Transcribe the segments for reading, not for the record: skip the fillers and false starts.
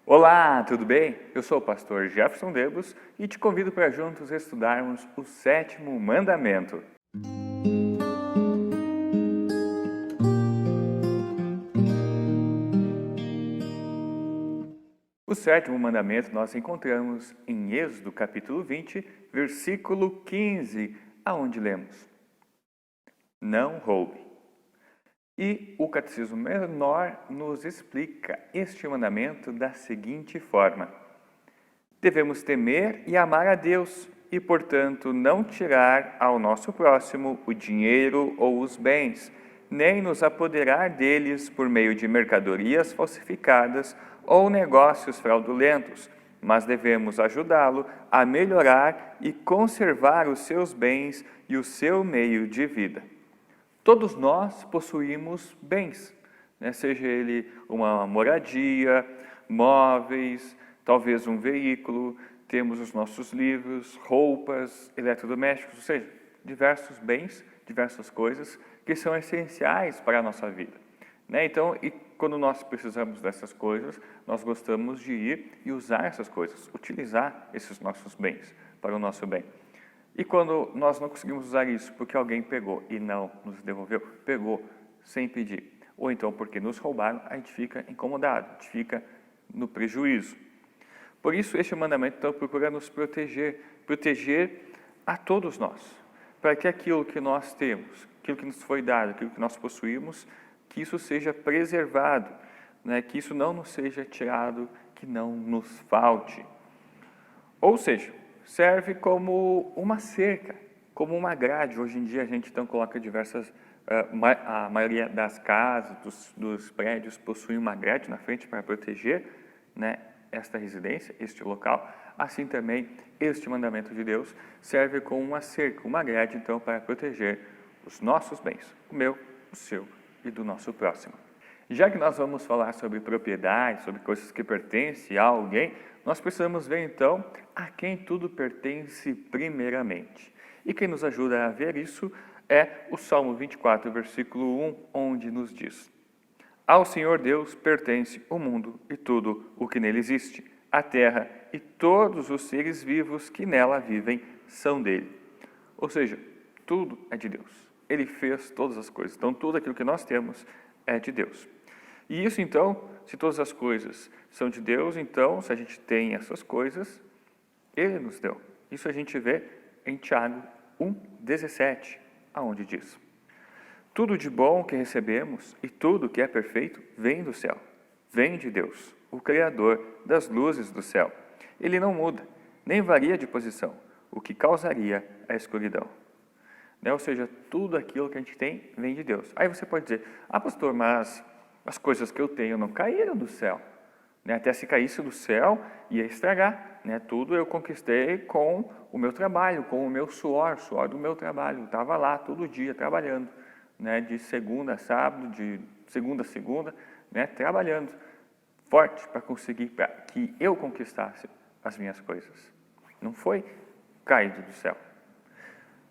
Olá, tudo bem? Eu sou o pastor Jefferson Debus e te convido para juntos estudarmos o sétimo mandamento. O sétimo mandamento nós encontramos em Êxodo capítulo 20, versículo 15, aonde lemos: Não roube. E o Catecismo Menor nos explica este mandamento da seguinte forma: devemos temer e amar a Deus e, portanto, não tirar ao nosso próximo o dinheiro ou os bens, nem nos apoderar deles por meio de mercadorias falsificadas ou negócios fraudulentos, mas devemos ajudá-lo a melhorar e conservar os seus bens e o seu meio de vida. Todos nós possuímos bens, seja ele uma moradia, móveis, talvez um veículo, temos os nossos livros, roupas, eletrodomésticos, ou seja, diversos bens, diversas coisas que são essenciais para a nossa vida. Então, e quando nós precisamos dessas coisas, nós gostamos de ir e usar essas coisas, utilizar esses nossos bens para o nosso bem. E quando nós não conseguimos usar isso porque alguém pegou e não nos devolveu, pegou sem pedir, ou então porque nos roubaram, a gente fica incomodado, a gente fica no prejuízo. Por isso, este mandamento então procura nos proteger a todos nós, para que aquilo que nós temos, aquilo que nos foi dado, aquilo que nós possuímos, que isso seja preservado, que isso não nos seja tirado, que não nos falte. Ou seja, serve como uma cerca, como uma grade. Hoje em dia a gente então coloca diversas, a maioria das casas, dos prédios possui uma grade na frente para proteger esta residência, este local. Assim também, este mandamento de Deus serve como uma cerca, uma grade então para proteger os nossos bens, o meu, o seu e do nosso próximo. Já que nós vamos falar sobre propriedade, sobre coisas que pertencem a alguém, nós precisamos ver então a quem tudo pertence primeiramente. E quem nos ajuda a ver isso é o Salmo 24, versículo 1, onde nos diz: Ao Senhor Deus pertence o mundo e tudo o que nele existe, a terra e todos os seres vivos que nela vivem são dele. Ou seja, tudo é de Deus. Ele fez todas as coisas, então tudo aquilo que nós temos é de Deus. E isso então, se todas as coisas são de Deus, então, se a gente tem essas coisas, Ele nos deu. Isso a gente vê em Tiago 1,17, aonde diz: Tudo de bom que recebemos e tudo que é perfeito vem do céu, vem de Deus, o Criador das luzes do céu. Ele não muda, nem varia de posição, o que causaria a escuridão. Ou seja, tudo aquilo que a gente tem vem de Deus. Aí você pode dizer: pastor, mas as coisas que eu tenho não caíram do céu. Até se caísse do céu, ia estragar. Tudo eu conquistei com o meu trabalho, com o meu suor do meu trabalho. Eu estava lá todo dia trabalhando, de segunda a sábado, de segunda a segunda, trabalhando forte para conseguir que eu conquistasse as minhas coisas. Não foi caído do céu.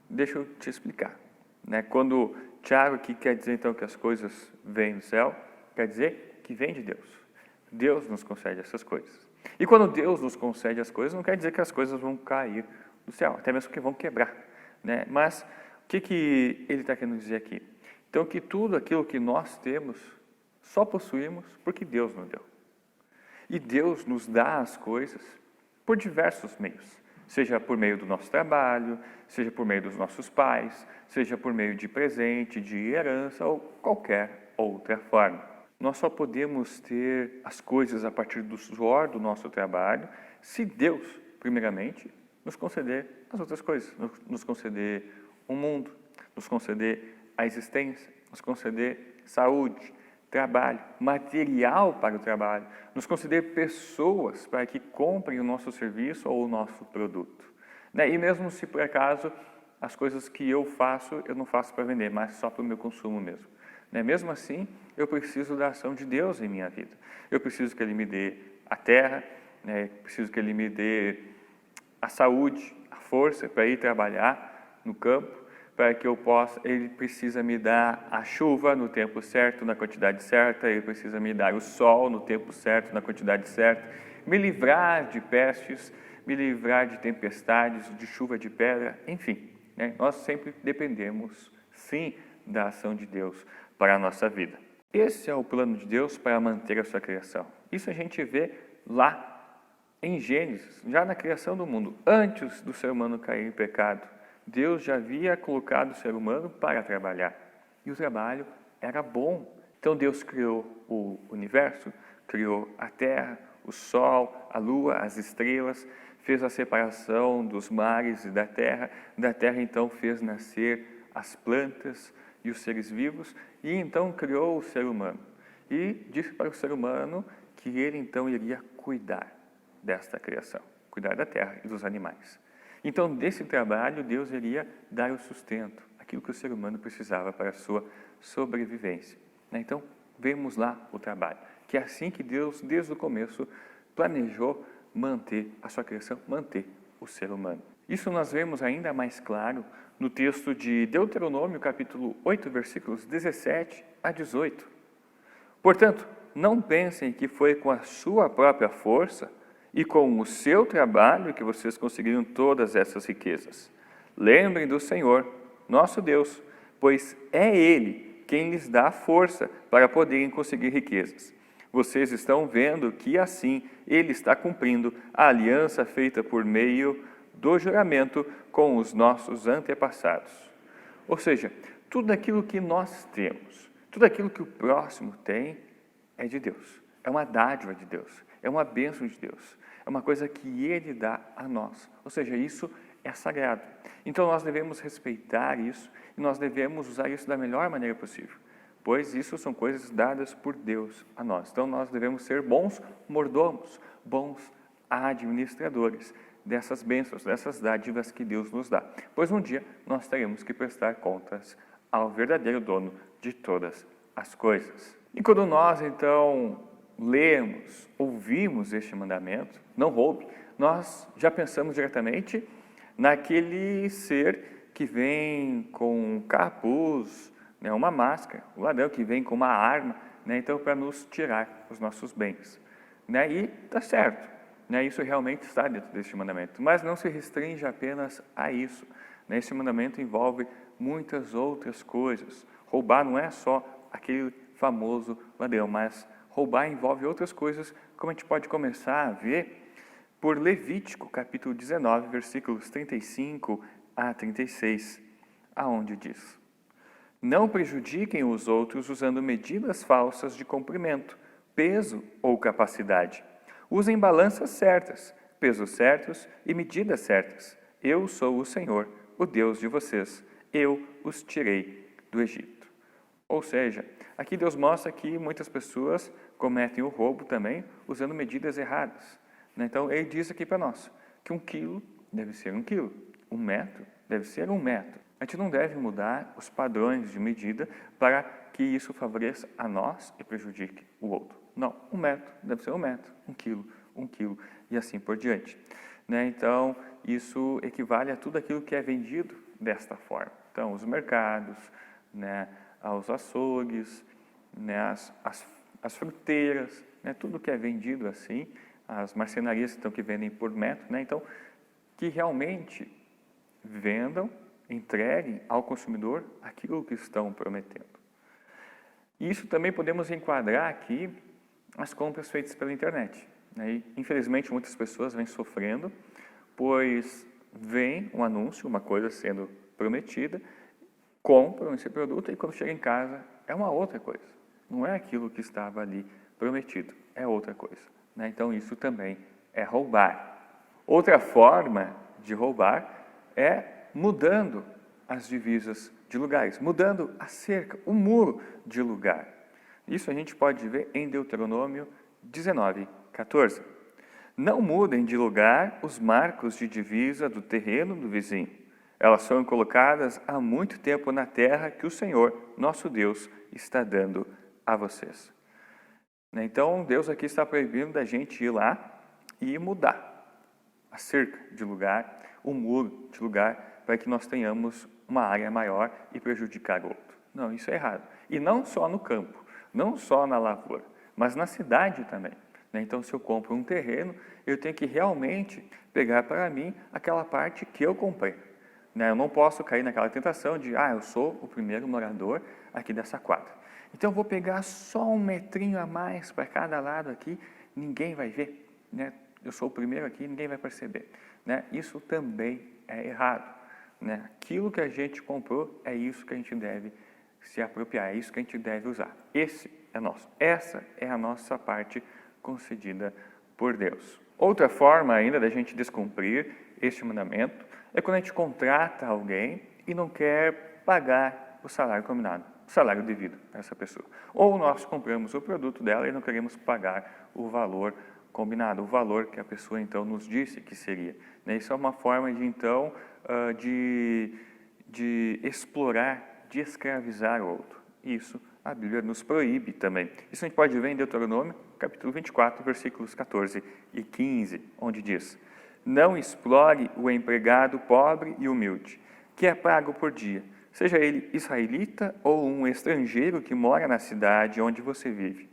Deixa eu te explicar. Quando Tiago aqui quer dizer então que as coisas vêm do céu, quer dizer que vem de Deus. Deus nos concede essas coisas. E quando Deus nos concede as coisas, não quer dizer que as coisas vão cair do céu, até mesmo que vão quebrar. Mas o que ele está querendo dizer aqui? Então, que tudo aquilo que nós temos, só possuímos porque Deus nos deu. E Deus nos dá as coisas por diversos meios. Seja por meio do nosso trabalho, seja por meio dos nossos pais, seja por meio de presente, de herança ou qualquer outra forma. Nós só podemos ter as coisas a partir do suor do nosso trabalho se Deus, primeiramente, nos conceder as outras coisas, nos conceder o mundo, nos conceder a existência, nos conceder saúde, trabalho, material para o trabalho, nos conceder pessoas para que comprem o nosso serviço ou o nosso produto. E mesmo se por acaso as coisas que eu não faço para vender, mas só para o meu consumo mesmo. Mesmo assim, eu preciso da ação de Deus em minha vida. Eu preciso que Ele me dê a terra, preciso que Ele me dê a saúde, a força para ir trabalhar no campo, para que eu possa, ele precisa me dar a chuva no tempo certo, na quantidade certa, ele precisa me dar o sol no tempo certo, na quantidade certa, me livrar de pestes, me livrar de tempestades, de chuva de pedra, enfim, né? Nós sempre dependemos, sim, da ação de Deus para a nossa vida. Esse é o plano de Deus para manter a sua criação. Isso a gente vê lá em Gênesis, já na criação do mundo, antes do ser humano cair em pecado. Deus já havia colocado o ser humano para trabalhar. E o trabalho era bom. Então Deus criou o universo, criou a terra, o sol, a lua, as estrelas, fez a separação dos mares e da terra então fez nascer as plantas e os seres vivos, e então criou o ser humano. E disse para o ser humano que ele então iria cuidar desta criação, cuidar da terra e dos animais. Então, desse trabalho, Deus iria dar o sustento, aquilo que o ser humano precisava para a sua sobrevivência. Então, vemos lá o trabalho, que é assim que Deus, desde o começo, planejou manter a sua criação, manter o ser humano. Isso nós vemos ainda mais claro no texto de Deuteronômio, capítulo 8, versículos 17 a 18. Portanto, não pensem que foi com a sua própria força e com o seu trabalho que vocês conseguiram todas essas riquezas. Lembrem do Senhor, nosso Deus, pois é Ele quem lhes dá força para poderem conseguir riquezas. Vocês estão vendo que assim Ele está cumprindo a aliança feita por meio do juramento com os nossos antepassados. Ou seja, tudo aquilo que nós temos, tudo aquilo que o próximo tem, é de Deus. É uma dádiva de Deus, é uma bênção de Deus. É uma coisa que Ele dá a nós. Ou seja, isso é sagrado. Então nós devemos respeitar isso e nós devemos usar isso da melhor maneira possível, pois isso são coisas dadas por Deus a nós. Então nós devemos ser bons mordomos, bons administradores dessas bênçãos, dessas dádivas que Deus nos dá. Pois um dia nós teremos que prestar contas ao verdadeiro dono de todas as coisas. E quando nós então lemos, ouvimos este mandamento, não roube, nós já pensamos diretamente naquele ser que vem com um capuz, né, uma máscara, o ladrão que vem com uma arma, né, então para nos tirar os nossos bens. Né, e está certo, né, isso realmente está dentro deste mandamento, mas não se restringe apenas a isso. Né, esse mandamento envolve muitas outras coisas. Roubar não é só aquele famoso ladrão, mas roubar envolve outras coisas, como a gente pode começar a ver por Levítico, capítulo 19, versículos 35 a 36, aonde diz: Não prejudiquem os outros usando medidas falsas de comprimento, peso ou capacidade. Usem balanças certas, pesos certos e medidas certas. Eu sou o Senhor, o Deus de vocês. Eu os tirei do Egito. Ou seja, aqui Deus mostra que muitas pessoas cometem o roubo também usando medidas erradas. Então, Ele diz aqui para nós que 1 quilo deve ser 1 quilo, 1 metro deve ser 1 metro. A gente não deve mudar os padrões de medida para que isso favoreça a nós e prejudique o outro. Não, 1 metro deve ser 1 metro, 1 quilo e assim por diante. Então, isso equivale a tudo aquilo que é vendido desta forma. Então, os mercados, aos açougues, as fruteiras, tudo que é vendido assim, as marcenarias então, que vendem por metro, então, que realmente vendam, entreguem ao consumidor aquilo que estão prometendo. Isso também podemos enquadrar aqui as compras feitas pela internet. E, infelizmente, muitas pessoas vêm sofrendo, pois vem um anúncio, uma coisa sendo prometida, compram esse produto e quando chega em casa é uma outra coisa. Não é aquilo que estava ali prometido, é outra coisa. Então, isso também é roubar. Outra forma de roubar é mudando as divisas de lugares, mudando a cerca, o muro de lugar. Isso a gente pode ver em Deuteronômio 19, 14. Não mudem de lugar os marcos de divisa do terreno do vizinho. Elas foram colocadas há muito tempo na terra que o Senhor, nosso Deus, está dando a vocês. Então, Deus aqui está proibindo da gente ir lá e mudar a cerca de lugar, o muro de lugar, para que nós tenhamos uma área maior e prejudicar o outro. Não, isso é errado. E não só no campo, não só na lavoura, mas na cidade também. Então, se eu compro um terreno, eu tenho que realmente pegar para mim aquela parte que eu comprei. Eu não posso cair naquela tentação de, eu sou o primeiro morador aqui dessa quadra. Então, eu vou pegar só um metrinho a mais para cada lado aqui, ninguém vai ver. Eu sou o primeiro aqui, ninguém vai perceber. Isso também é errado. Aquilo que a gente comprou, é isso que a gente deve se apropriar, é isso que a gente deve usar. Esse é nosso. Essa é a nossa parte concedida por Deus. Outra forma ainda da gente descumprir este mandamento é quando a gente contrata alguém e não quer pagar o salário combinado, o salário devido a essa pessoa. Ou nós compramos o produto dela e não queremos pagar o valor combinado, o valor que a pessoa então nos disse que seria. Isso é uma forma de então de explorar, de escravizar o outro. Isso a Bíblia nos proíbe também. Isso a gente pode ver em Deuteronômio, capítulo 24, versículos 14 e 15, onde diz: Não explore o empregado pobre e humilde, que é pago por dia, seja ele israelita ou um estrangeiro que mora na cidade onde você vive.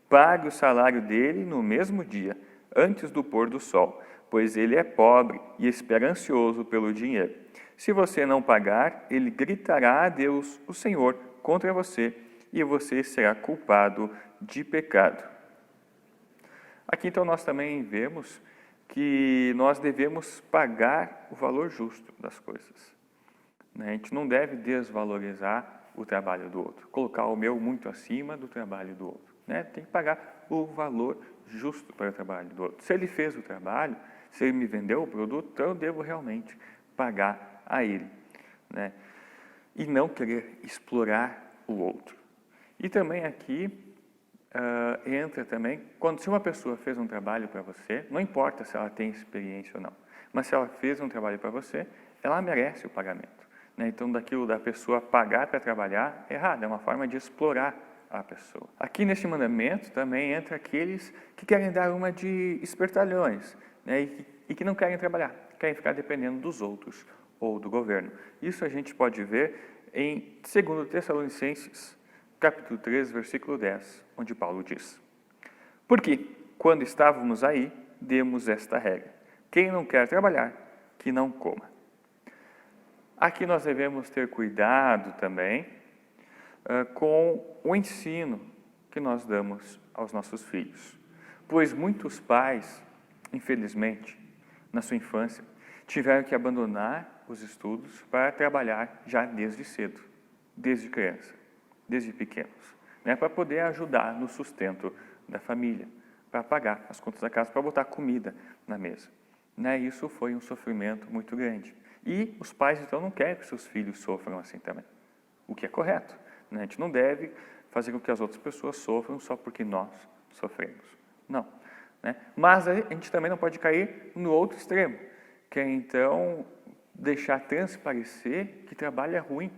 Pague o salário dele no mesmo dia, antes do pôr do sol, pois ele é pobre e espera ansioso pelo dinheiro. Se você não pagar, ele gritará a Deus, o Senhor, contra você, e você será culpado de pecado. Aqui então nós também vemos que nós devemos pagar o valor justo das coisas. A gente não deve desvalorizar o trabalho do outro, colocar o meu muito acima do trabalho do outro. Tem que pagar o valor justo para o trabalho do outro. Se ele fez o trabalho, se ele me vendeu o produto, então eu devo realmente pagar a ele. E não querer explorar o outro. E também aqui entra também, se uma pessoa fez um trabalho para você, não importa se ela tem experiência ou não, mas se ela fez um trabalho para você, ela merece o pagamento. Então, daquilo da pessoa pagar para trabalhar é errado, é uma forma de explorar a pessoa. Aqui neste mandamento também entra aqueles que querem dar uma de espertalhões, e que não querem trabalhar, querem ficar dependendo dos outros ou do governo. Isso a gente pode ver em 2 Tessalonicenses, capítulo 3, versículo 10, onde Paulo diz: Porque, quando estávamos aí, demos esta regra: quem não quer trabalhar, que não coma. Aqui nós devemos ter cuidado também com o ensino que nós damos aos nossos filhos. Pois muitos pais, infelizmente, na sua infância, tiveram que abandonar os estudos para trabalhar já desde cedo, desde criança, desde pequenos, para poder ajudar no sustento da família, para pagar as contas da casa, para botar comida na mesa. Isso foi um sofrimento muito grande. E os pais, então, não querem que seus filhos sofram assim também, o que é correto. A gente não deve fazer com que as outras pessoas sofram só porque nós sofremos. Não. Mas a gente também não pode cair no outro extremo, que é, então, deixar transparecer que trabalho é ruim,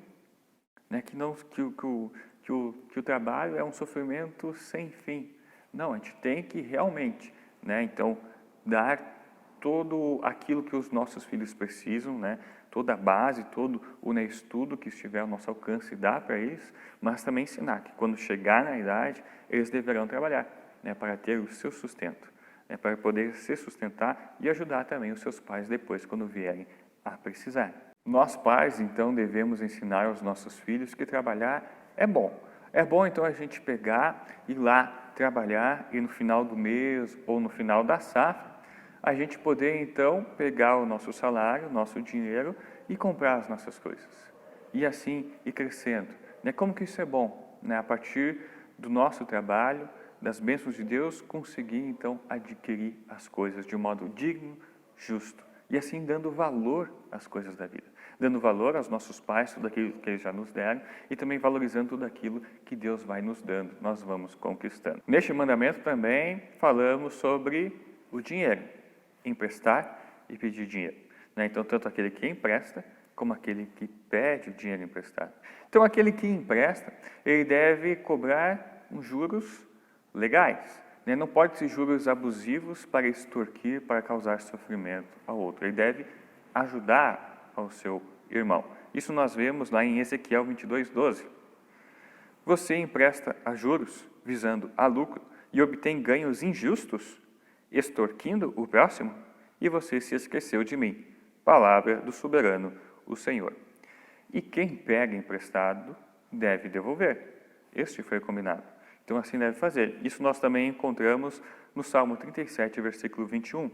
que o trabalho é um sofrimento sem fim. Não, a gente tem que realmente, então, dar todo aquilo que os nossos filhos precisam, toda a base, todo o estudo que estiver ao nosso alcance, dar para eles, mas também ensinar que quando chegar na idade, eles deverão trabalhar, para ter o seu sustento, para poder se sustentar e ajudar também os seus pais depois, quando vierem a precisar. Nós pais, então, devemos ensinar aos nossos filhos que trabalhar é bom. É bom, então, a gente pegar, ir lá trabalhar e no final do mês ou no final da safra, a gente poder, então, pegar o nosso salário, o nosso dinheiro e comprar as nossas coisas. E assim ir crescendo. Como que isso é bom? A partir do nosso trabalho, das bênçãos de Deus, conseguir, então, adquirir as coisas de um modo digno, justo. E assim dando valor às coisas da vida. Dando valor aos nossos pais, tudo aquilo que eles já nos deram, e também valorizando tudo aquilo que Deus vai nos dando, nós vamos conquistando. Neste mandamento também falamos sobre o dinheiro. Emprestar e pedir dinheiro. Então, tanto aquele que empresta, como aquele que pede o dinheiro emprestado. Então, aquele que empresta, ele deve cobrar uns juros legais. Não pode ser juros abusivos para extorquir, para causar sofrimento ao outro. Ele deve ajudar ao seu irmão. Isso nós vemos lá em Ezequiel 22:12. Você empresta a juros, visando a lucro, e obtém ganhos injustos, extorquindo o próximo, e você se esqueceu de mim. Palavra do soberano, o Senhor. E quem pega emprestado deve devolver. Este foi combinado. Então assim deve fazer. Isso nós também encontramos no Salmo 37, versículo 21.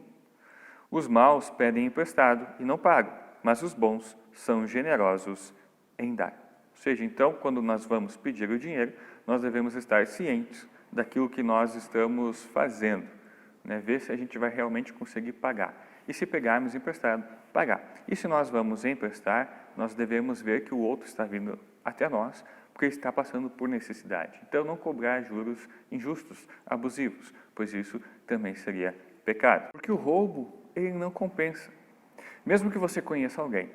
Os maus pedem emprestado e não pagam, mas os bons são generosos em dar. Ou seja, então, quando nós vamos pedir o dinheiro, nós devemos estar cientes daquilo que nós estamos fazendo, né? Ver se a gente vai realmente conseguir pagar. E se pegarmos emprestado, pagar. E se nós vamos emprestar, nós devemos ver que o outro está vindo até nós, porque está passando por necessidade. Então, não cobrar juros injustos, abusivos, pois isso também seria pecado. Porque o roubo, ele não compensa. Mesmo que você conheça alguém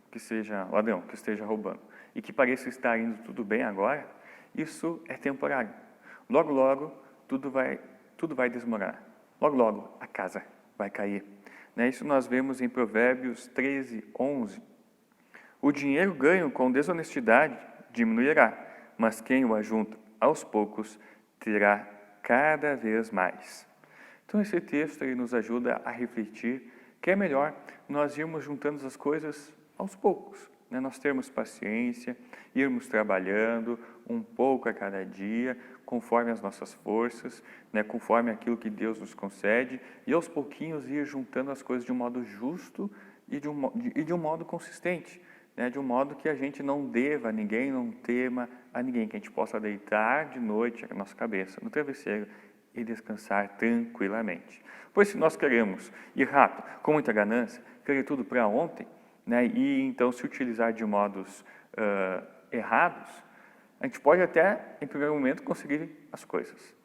que seja ladrão, que esteja roubando, e que pareça estar indo tudo bem agora, isso é temporário. Logo, logo, tudo vai desmoronar. Logo, logo, a casa vai cair. Isso nós vemos em Provérbios 13:11. O dinheiro ganho com desonestidade diminuirá, mas quem o ajunta aos poucos terá cada vez mais. Então esse texto ele nos ajuda a refletir que é melhor nós irmos juntando as coisas aos poucos, né? Nós termos paciência, irmos trabalhando um pouco a cada dia, conforme as nossas forças, né? Conforme aquilo que Deus nos concede, e aos pouquinhos ir juntando as coisas de um modo justo e de um modo consistente, né? De um modo que a gente não deva a ninguém, não tema a ninguém, que a gente possa deitar de noite a nossa cabeça no travesseiro e descansar tranquilamente. Pois se nós queremos ir rápido, com muita ganância, querer tudo para ontem, né, e então se utilizar de modos errados, a gente pode até, em primeiro momento, conseguir as coisas.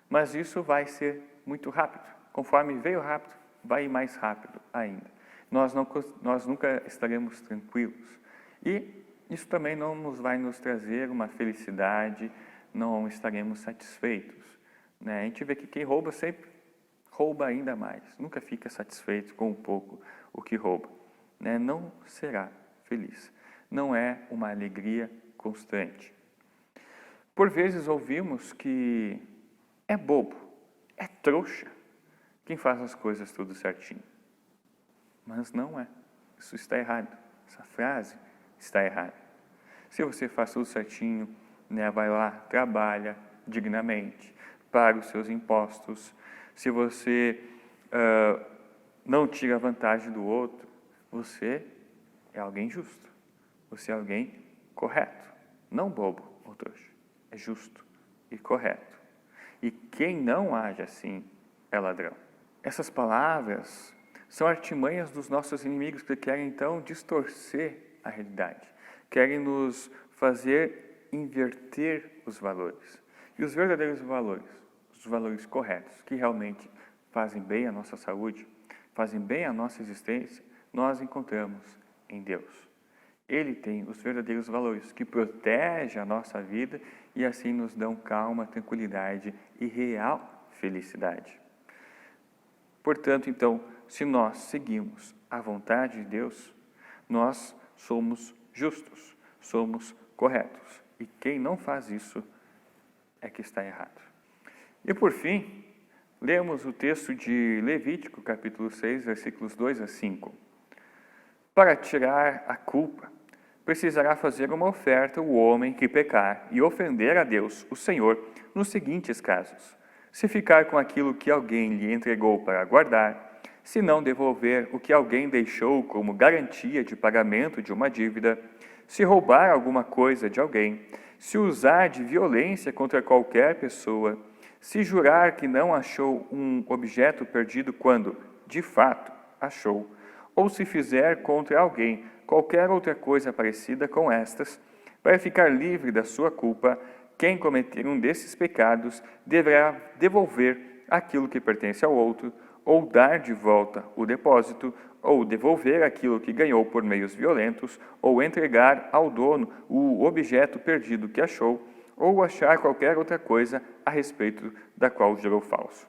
Mas isso vai ser muito rápido. Conforme veio rápido, vai ir mais rápido ainda. Nós nunca estaremos tranquilos. E isso também não vai nos trazer uma felicidade, não estaremos satisfeitos. A gente vê que quem rouba sempre rouba ainda mais, nunca fica satisfeito com um pouco o que rouba. Não será feliz, não é uma alegria constante. Por vezes ouvimos que é bobo, é trouxa quem faz as coisas tudo certinho. Mas não é, isso está errado, essa frase está errada. Se você faz tudo certinho, vai lá, trabalha dignamente, paga os seus impostos, se você não tira vantagem do outro, você é alguém justo, você é alguém correto, não bobo ou trouxa, é justo e correto. E quem não age assim é ladrão. Essas palavras são artimanhas dos nossos inimigos que querem então distorcer a realidade, querem nos fazer inverter os valores. E os verdadeiros valores, os valores corretos, que realmente fazem bem à nossa saúde, fazem bem à nossa existência, nós encontramos em Deus. Ele tem os verdadeiros valores que protegem a nossa vida e assim nos dão calma, tranquilidade e real felicidade. Portanto, então, se nós seguimos a vontade de Deus, nós somos justos, somos corretos. E quem não faz isso é que está errado. E por fim, lemos o texto de Levítico, capítulo 6, versículos 2-5. Para tirar a culpa, precisará fazer uma oferta o homem que pecar e ofender a Deus, o Senhor, nos seguintes casos: se ficar com aquilo que alguém lhe entregou para guardar, se não devolver o que alguém deixou como garantia de pagamento de uma dívida, se roubar alguma coisa de alguém, se usar de violência contra qualquer pessoa, se jurar que não achou um objeto perdido quando, de fato, achou, ou se fizer contra alguém qualquer outra coisa parecida com estas, para ficar livre da sua culpa, quem cometer um desses pecados deverá devolver aquilo que pertence ao outro, ou dar de volta o depósito, ou devolver aquilo que ganhou por meios violentos, ou entregar ao dono o objeto perdido que achou, ou achar qualquer outra coisa a respeito da qual jurou falso.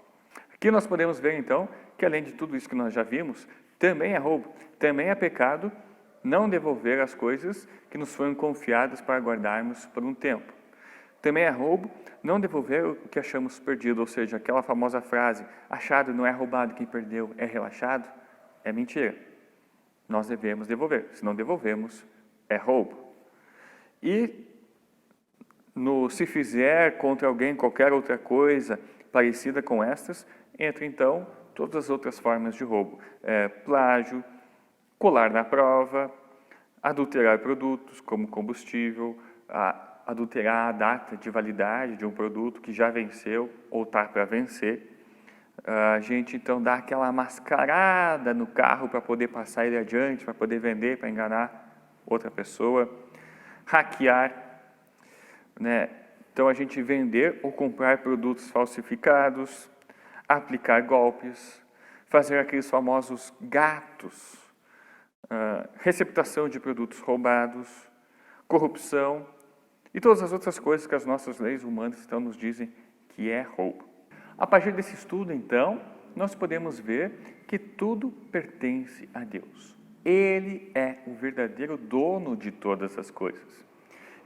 Aqui nós podemos ver, então, que além de tudo isso que nós já vimos, também é roubo, também é pecado, não devolver as coisas que nos foram confiadas para guardarmos por um tempo. Também é roubo não devolver o que achamos perdido, ou seja, aquela famosa frase, achado não é roubado, quem perdeu é relaxado, é mentira. Nós devemos devolver, se não devolvemos, é roubo. E se fizer contra alguém qualquer outra coisa parecida com estas, entra então todas as outras formas de roubo. Plágio, colar na prova, adulterar produtos como combustível, adulterar a data de validade de um produto que já venceu ou está para vencer. A gente então dá aquela mascarada no carro para poder passar ele adiante, para poder vender, para enganar outra pessoa. Hackear, né? Então a gente vender ou comprar produtos falsificados, aplicar golpes, fazer aqueles famosos gatos, receptação de produtos roubados, corrupção e todas as outras coisas que as nossas leis humanas então nos dizem que é roubo. A partir desse estudo, então, nós podemos ver que tudo pertence a Deus. Ele é o verdadeiro dono de todas as coisas.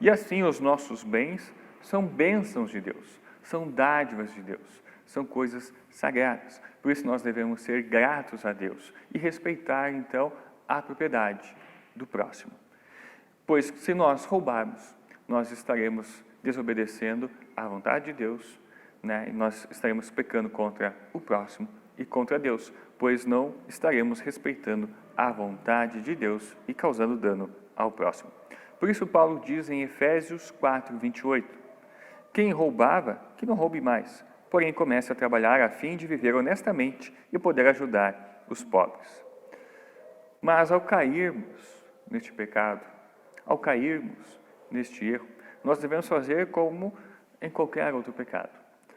E assim os nossos bens são bênçãos de Deus, são dádivas de Deus, são coisas sagradas. Por isso nós devemos ser gratos a Deus e respeitar, então, a propriedade do próximo. Pois se nós roubarmos, nós estaremos desobedecendo à vontade de Deus, né? E nós estaremos pecando contra o próximo e contra Deus, pois não estaremos respeitando a vontade de Deus e causando dano ao próximo. Por isso Paulo diz em Efésios 4, 28, quem roubava, que não roube mais, porém comece a trabalhar a fim de viver honestamente e poder ajudar os pobres. Mas ao cairmos neste pecado, ao cairmos neste erro, nós devemos fazer como em qualquer outro pecado.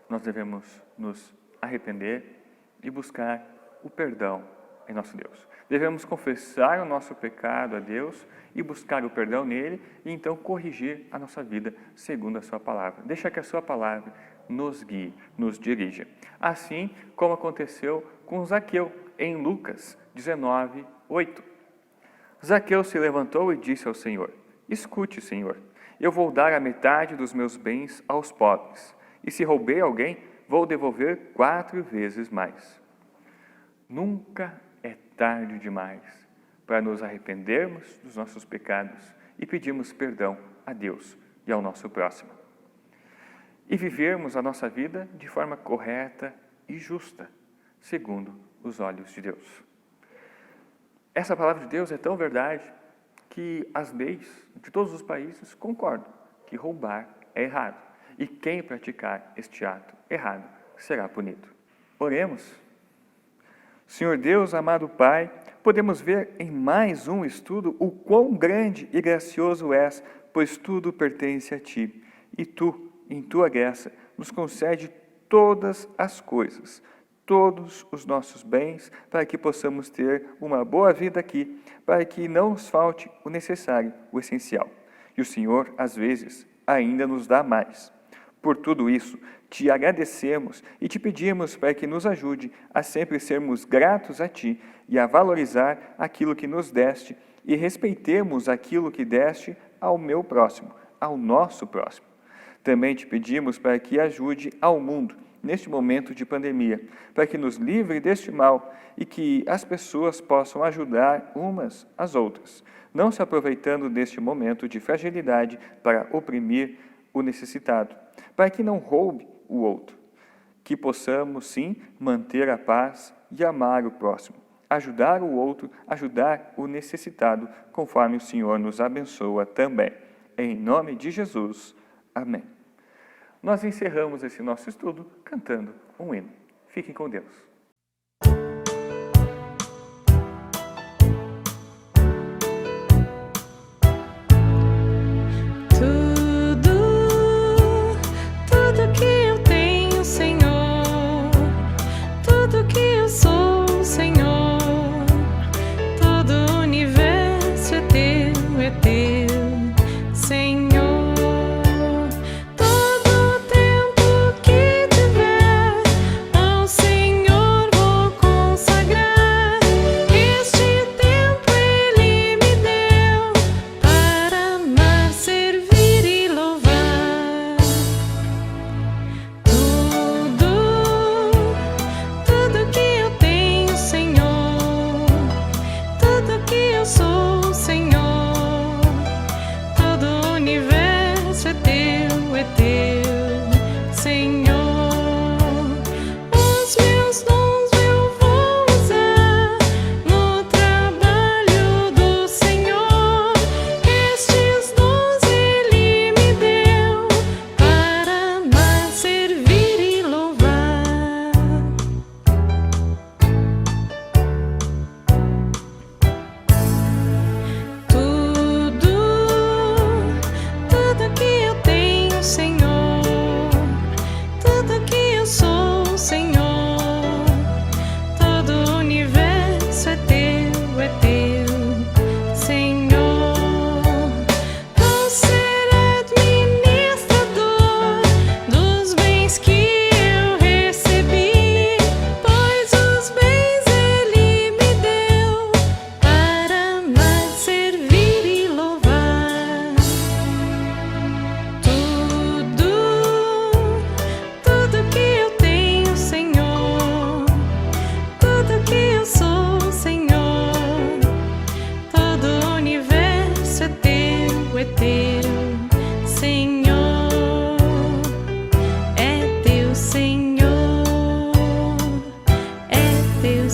Nós devemos nos arrepender e buscar o perdão em nosso Deus. Devemos confessar o nosso pecado a Deus e buscar o perdão nele e então corrigir a nossa vida segundo a sua palavra. Deixa que a sua palavra nos guie, nos dirija. Assim como aconteceu com Zaqueu em Lucas 19, 8. Zaqueu se levantou e disse ao Senhor, escute, Senhor, eu vou dar a metade dos meus bens aos pobres, e se roubei alguém, vou devolver 4 vezes mais. Nunca é tarde demais para nos arrependermos dos nossos pecados e pedirmos perdão a Deus e ao nosso próximo. E vivermos a nossa vida de forma correta e justa, segundo os olhos de Deus. Essa palavra de Deus é tão verdade que as leis de todos os países concordam que roubar é errado. E quem praticar este ato errado será punido. Oremos. Senhor Deus, amado Pai, podemos ver em mais um estudo o quão grande e gracioso és, pois tudo pertence a Ti. E Tu, em Tua graça, nos concede todas as coisas, todos os nossos bens, para que possamos ter uma boa vida aqui, para que não nos falte o necessário, o essencial. E o Senhor, às vezes, ainda nos dá mais. Por tudo isso, te agradecemos e te pedimos para que nos ajude a sempre sermos gratos a Ti e a valorizar aquilo que nos deste e respeitemos aquilo que deste ao meu próximo, ao nosso próximo. Também te pedimos para que ajude ao mundo neste momento de pandemia, para que nos livre deste mal e que as pessoas possam ajudar umas às outras, não se aproveitando deste momento de fragilidade para oprimir o necessitado, para que não roube o outro, que possamos, sim, manter a paz e amar o próximo, ajudar o outro, ajudar o necessitado, conforme o Senhor nos abençoa também. Em nome de Jesus. Amém. Nós encerramos esse nosso estudo cantando um hino. Fiquem com Deus. Senhor.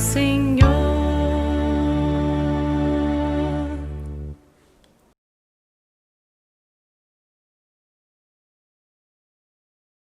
Senhor.